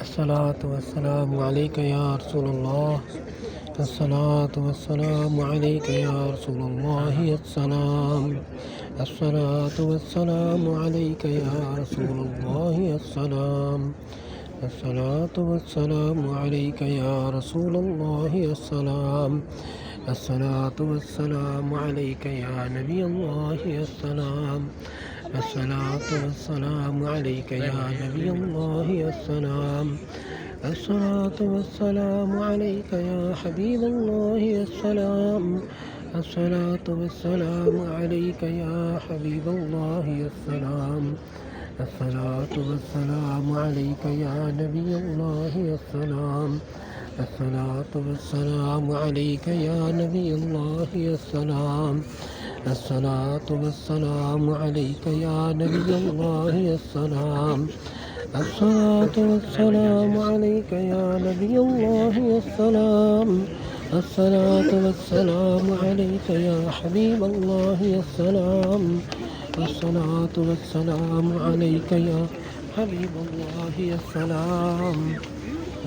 अस्सलातु वस्सलामु अलैका या रसूलल्लाह। अस्सलातु वस्सलामु अलैका या रसूलल्लाह। अस्सलातु वस्सलामु अलैका या रसूलल्लाह। अस्सलातु वस्सलामु अलैका या रसूलल्लाह। अस्सलातु वस्सलामु अलैका या नबी अल्लाह। अस्सलातु वस्सलामु अलैका या नबी अल्लाह। अस्सलातु वस्सलामु अलैका या हबीब अल्लाह। अस्सलातु वस्सलामु अलैका या हबीब अल्लाह। अस्सलातु वस्सलामु अलैका या नबी अल्लाह। अस्सलातु वस्सलामु अलैका या नबी अल्लाह। अस्सलातु वस्सलामु अलैका या नबी अल्लाह। अस्सलातु वस्सलामु अलैका या नबी अल्लाह। अस्सलातु वस्सलामु अलैका या हबीब अल्लाह। अस्सलातु वस्सलामु अलैका या हबीब अल्लाह।